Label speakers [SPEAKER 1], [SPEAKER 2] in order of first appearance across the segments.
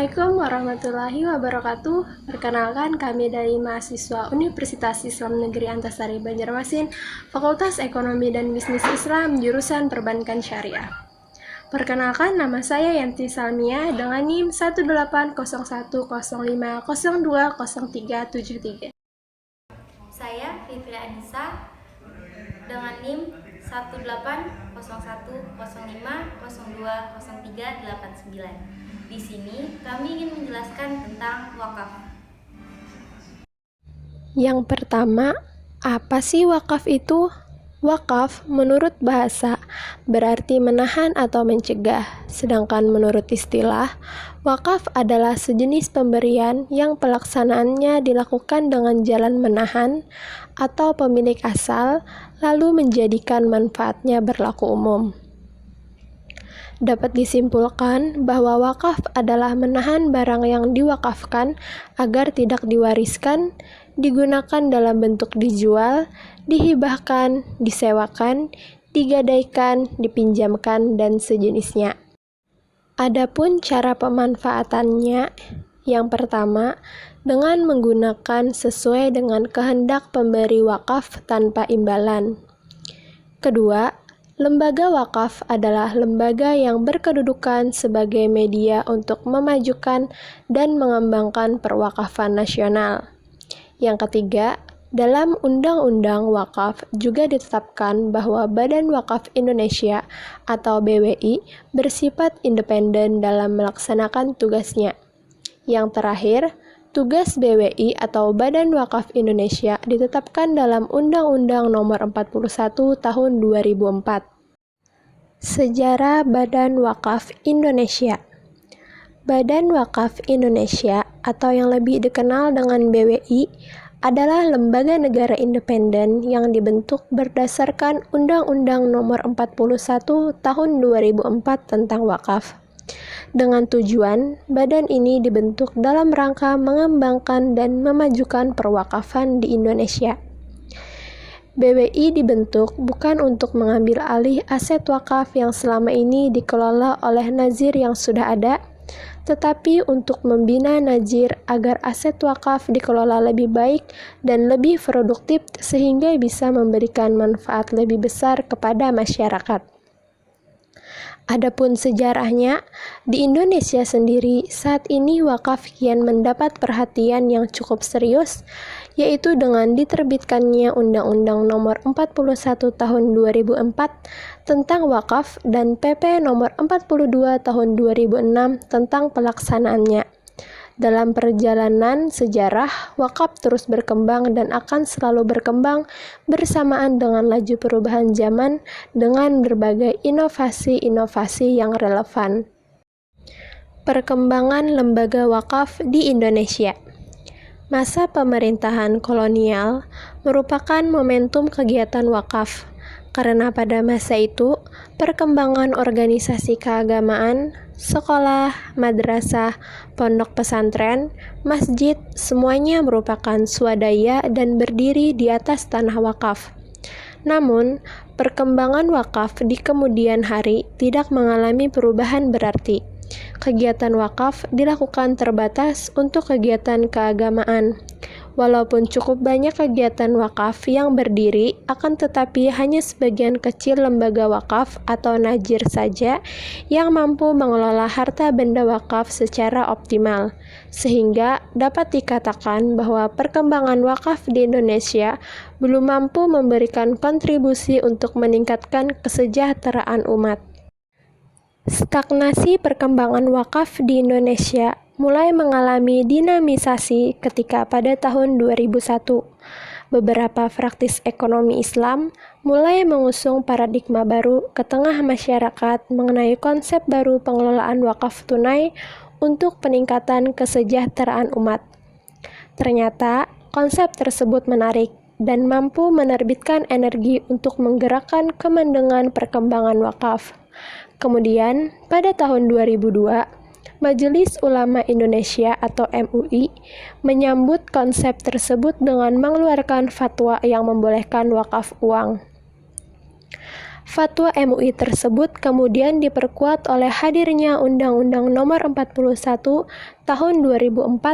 [SPEAKER 1] Assalamualaikum warahmatullahi wabarakatuh. Perkenalkan, kami dari mahasiswa Universitas Islam Negeri Antasari Banjarmasin, Fakultas Ekonomi dan Bisnis Islam, jurusan Perbankan Syariah. Perkenalkan, nama saya Yanti Salmia dengan NIM 1801050200373.
[SPEAKER 2] Saya Fitri Anissa dengan NIM 1801050020389. Di sini kami ingin menjelaskan tentang wakaf.
[SPEAKER 1] Yang pertama, apa sih wakaf itu? Wakaf menurut bahasa berarti menahan atau mencegah, sedangkan menurut istilah, wakaf adalah sejenis pemberian yang pelaksanaannya dilakukan dengan jalan menahan atau pemilik asal lalu menjadikan manfaatnya berlaku umum. Dapat disimpulkan bahwa wakaf adalah menahan barang yang diwakafkan agar tidak diwariskan, digunakan dalam bentuk dijual, dihibahkan, disewakan, digadaikan, dipinjamkan, dan sejenisnya. Adapun cara pemanfaatannya, yang pertama, dengan menggunakan sesuai dengan kehendak pemberi wakaf tanpa imbalan. Kedua, lembaga wakaf adalah lembaga yang berkedudukan sebagai media untuk memajukan dan mengembangkan perwakafan nasional. Yang ketiga, dalam Undang-Undang Wakaf juga ditetapkan bahwa Badan Wakaf Indonesia atau BWI bersifat independen dalam melaksanakan tugasnya. Yang terakhir, tugas BWI atau Badan Wakaf Indonesia ditetapkan dalam Undang-Undang Nomor 41 Tahun 2004. Sejarah Badan Wakaf Indonesia. Badan Wakaf Indonesia atau yang lebih dikenal dengan BWI adalah lembaga negara independen yang dibentuk berdasarkan Undang-Undang Nomor 41 Tahun 2004 tentang wakaf. Dengan tujuan, badan ini dibentuk dalam rangka mengembangkan dan memajukan perwakafan di Indonesia. BWI dibentuk bukan untuk mengambil alih aset wakaf yang selama ini dikelola oleh nazir yang sudah ada, tetapi untuk membina nazir agar aset wakaf dikelola lebih baik dan lebih produktif sehingga bisa memberikan manfaat lebih besar kepada masyarakat. Adapun sejarahnya, di Indonesia sendiri saat ini wakaf kian mendapat perhatian yang cukup serius, yaitu dengan diterbitkannya Undang-Undang Nomor 41 Tahun 2004 tentang wakaf dan PP Nomor 42 Tahun 2006 tentang pelaksanaannya. Dalam perjalanan sejarah, wakaf terus berkembang dan akan selalu berkembang bersamaan dengan laju perubahan zaman dengan berbagai inovasi-inovasi yang relevan. Perkembangan lembaga wakaf di Indonesia. Masa pemerintahan kolonial merupakan momentum kegiatan wakaf, karena pada masa itu, perkembangan organisasi keagamaan, sekolah, madrasah, pondok pesantren, masjid, semuanya merupakan swadaya dan berdiri di atas tanah wakaf. Namun, perkembangan wakaf di kemudian hari tidak mengalami perubahan berarti. Kegiatan wakaf dilakukan terbatas untuk kegiatan keagamaan. Walaupun cukup banyak kegiatan wakaf yang berdiri, akan tetapi hanya sebagian kecil lembaga wakaf atau nazir saja yang mampu mengelola harta benda wakaf secara optimal, sehingga dapat dikatakan bahwa perkembangan wakaf di Indonesia belum mampu memberikan kontribusi untuk meningkatkan kesejahteraan umat. Stagnasi perkembangan wakaf di Indonesia mulai mengalami dinamisasi ketika pada tahun 2001, beberapa praktis ekonomi Islam mulai mengusung paradigma baru ke tengah masyarakat mengenai konsep baru pengelolaan wakaf tunai untuk peningkatan kesejahteraan umat. Ternyata, konsep tersebut menarik dan mampu menerbitkan energi untuk menggerakkan kemendengan perkembangan wakaf. Kemudian, pada tahun 2002, Majelis Ulama Indonesia atau MUI menyambut konsep tersebut dengan mengeluarkan fatwa yang membolehkan wakaf uang. Fatwa MUI tersebut kemudian diperkuat oleh hadirnya Undang-Undang Nomor 41 Tahun 2004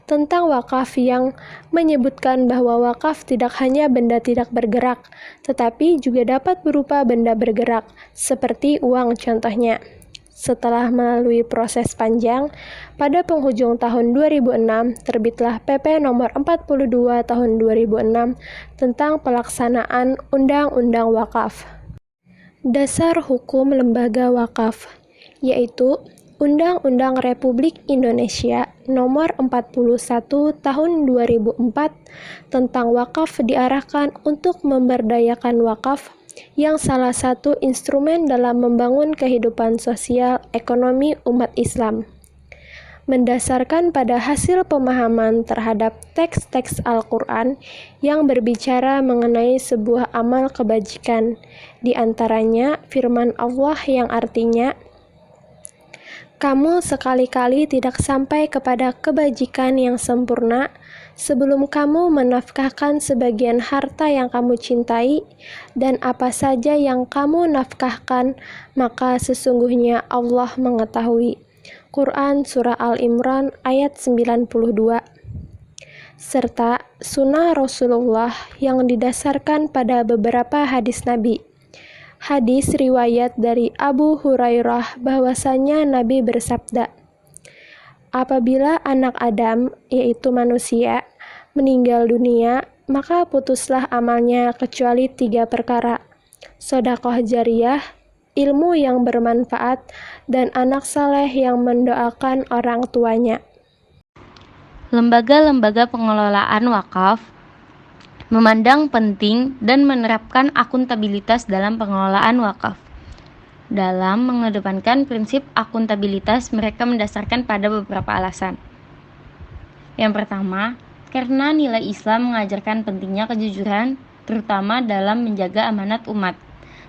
[SPEAKER 1] tentang wakaf yang menyebutkan bahwa wakaf tidak hanya benda tidak bergerak, tetapi juga dapat berupa benda bergerak, seperti uang contohnya. Setelah melalui proses panjang, pada penghujung tahun 2006 terbitlah PP Nomor 42 Tahun 2006 tentang pelaksanaan Undang-Undang Wakaf. Dasar Hukum Lembaga Wakaf, yaitu Undang-Undang Republik Indonesia Nomor 41 Tahun 2004 tentang wakaf diarahkan untuk memberdayakan wakaf yang salah satu instrumen dalam membangun kehidupan sosial ekonomi umat Islam. Mendasarkan pada hasil pemahaman terhadap teks-teks Al-Quran yang berbicara mengenai sebuah amal kebajikan, di antaranya firman Allah yang artinya, "Kamu sekali-kali tidak sampai kepada kebajikan yang sempurna sebelum kamu menafkahkan sebagian harta yang kamu cintai, dan apa saja yang kamu nafkahkan, maka sesungguhnya Allah mengetahui." Quran Surah Al-Imran ayat 92. Serta sunnah Rasulullah yang didasarkan pada beberapa hadis Nabi. Hadis riwayat dari Abu Hurairah bahwasanya Nabi bersabda, "Apabila anak Adam, yaitu manusia, meninggal dunia, maka putuslah amalnya kecuali 3 perkara: sedekah jariyah, ilmu yang bermanfaat, dan anak saleh yang mendoakan orang tuanya."
[SPEAKER 3] Lembaga-lembaga pengelolaan wakaf memandang penting dan menerapkan akuntabilitas dalam pengelolaan wakaf. Dalam mengedepankan prinsip akuntabilitas, mereka mendasarkan pada beberapa alasan. Yang pertama, karena nilai Islam mengajarkan pentingnya kejujuran, terutama dalam menjaga amanat umat.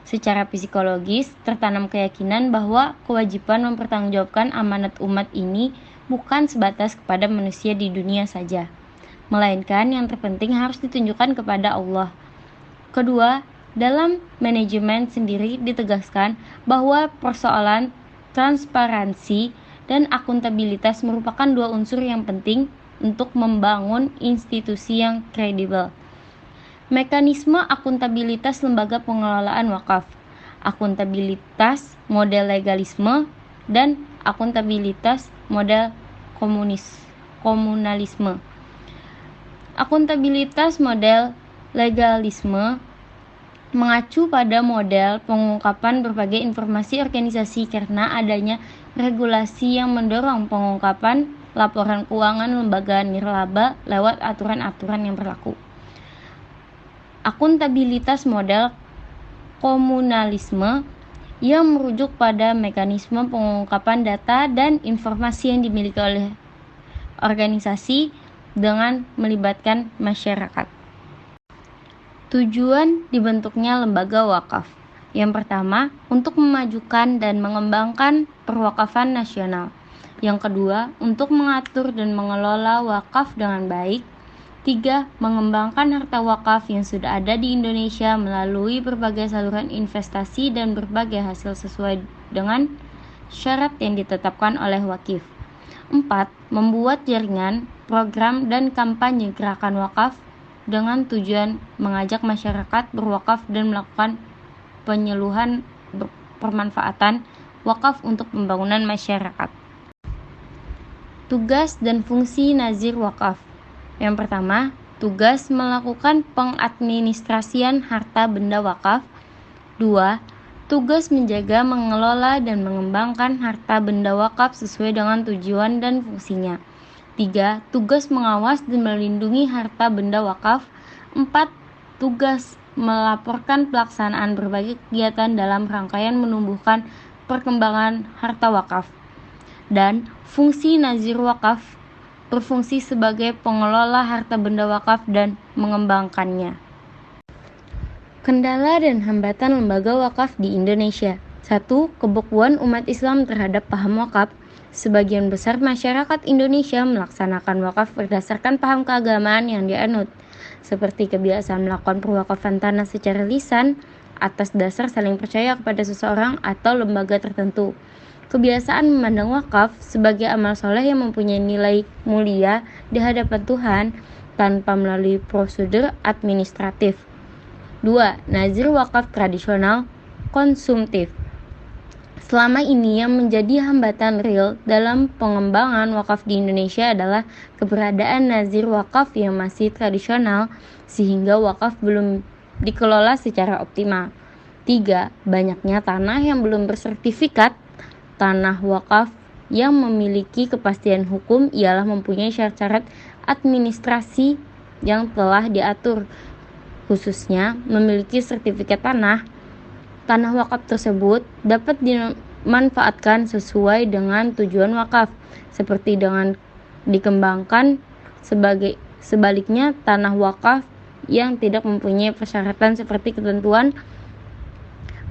[SPEAKER 3] Secara psikologis, tertanam keyakinan bahwa kewajiban mempertanggungjawabkan amanat umat ini bukan sebatas kepada manusia di dunia saja, melainkan yang terpenting harus ditunjukkan kepada Allah. Kedua, dalam manajemen sendiri ditegaskan bahwa persoalan transparansi dan akuntabilitas merupakan 2 unsur yang penting untuk membangun institusi yang kredibel. Mekanisme akuntabilitas lembaga pengelolaan wakaf, akuntabilitas model legalisme, dan akuntabilitas model komunalisme. Akuntabilitas model legalisme mengacu pada model pengungkapan berbagai informasi organisasi karena adanya regulasi yang mendorong pengungkapan laporan keuangan lembaga nirlaba lewat aturan-aturan yang berlaku. Akuntabilitas model komunalisme yang merujuk pada mekanisme pengungkapan data dan informasi yang dimiliki oleh organisasi dengan melibatkan masyarakat. Tujuan dibentuknya lembaga wakaf. Yang pertama, untuk memajukan dan mengembangkan perwakafan nasional. Yang kedua, untuk mengatur dan mengelola wakaf dengan baik. 3. Mengembangkan harta wakaf yang sudah ada di Indonesia melalui berbagai saluran investasi dan berbagai hasil sesuai dengan syarat yang ditetapkan oleh wakif. 4. Membuat jaringan, program, dan kampanye gerakan wakaf dengan tujuan mengajak masyarakat berwakaf dan melakukan penyeluhan permanfaatan wakaf untuk pembangunan masyarakat. Tugas dan fungsi nazir wakaf. Yang pertama, tugas melakukan pengadministrasian harta benda wakaf. 2. Tugas menjaga, mengelola, dan mengembangkan harta benda wakaf sesuai dengan tujuan dan fungsinya. 3. Tugas mengawas dan melindungi harta benda wakaf. 4. Tugas melaporkan pelaksanaan berbagai kegiatan dalam rangkaian menumbuhkan perkembangan harta wakaf. Dan fungsi nazir wakaf berfungsi sebagai pengelola harta benda wakaf dan mengembangkannya. Kendala dan hambatan lembaga wakaf di Indonesia. 1. Kebekuan umat Islam terhadap paham wakaf. Sebagian besar masyarakat Indonesia melaksanakan wakaf berdasarkan paham keagamaan yang dianut, seperti kebiasaan melakukan perwakafan tanah secara lisan atas dasar saling percaya kepada seseorang atau lembaga tertentu. Kebiasaan memandang wakaf sebagai amal soleh yang mempunyai nilai mulia di hadapan Tuhan tanpa melalui prosedur administratif. 2. Nazir wakaf tradisional konsumtif. Selama ini yang menjadi hambatan real dalam pengembangan wakaf di Indonesia adalah keberadaan nazir wakaf yang masih tradisional sehingga wakaf belum dikelola secara optimal. 3. Banyaknya tanah yang belum bersertifikat. Tanah wakaf yang memiliki kepastian hukum ialah mempunyai syarat-syarat administrasi yang telah diatur, khususnya memiliki sertifikat tanah. Tanah wakaf tersebut dapat dimanfaatkan sesuai dengan tujuan wakaf, seperti dengan dikembangkan. Sebaliknya, tanah wakaf yang tidak mempunyai persyaratan seperti ketentuan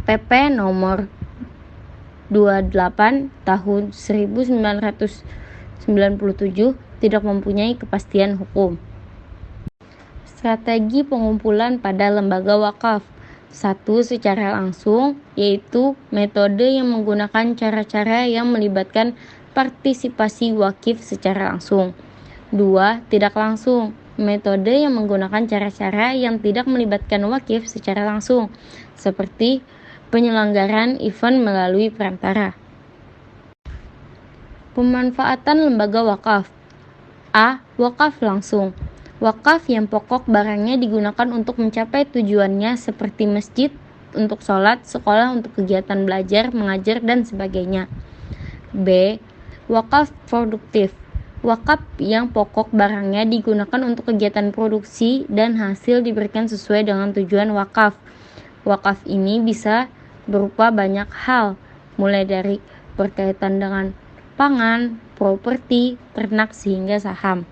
[SPEAKER 3] PP nomor 28 tahun 1997 tidak mempunyai kepastian hukum. Strategi pengumpulan pada lembaga wakaf. 1. Secara langsung, yaitu metode yang menggunakan cara-cara yang melibatkan partisipasi wakif secara langsung. 2. Tidak langsung, metode yang menggunakan cara-cara yang tidak melibatkan wakif secara langsung, seperti penyelenggaraan event melalui perantara. Pemanfaatan lembaga wakaf. A. Wakaf langsung. Wakaf yang pokok barangnya digunakan untuk mencapai tujuannya seperti masjid untuk sholat, sekolah untuk kegiatan belajar, mengajar, dan sebagainya. B. Wakaf produktif. Wakaf yang pokok barangnya digunakan untuk kegiatan produksi dan hasil diberikan sesuai dengan tujuan wakaf. Wakaf ini bisa berupa banyak hal, mulai dari berkaitan dengan pangan, properti, ternak, sehingga saham.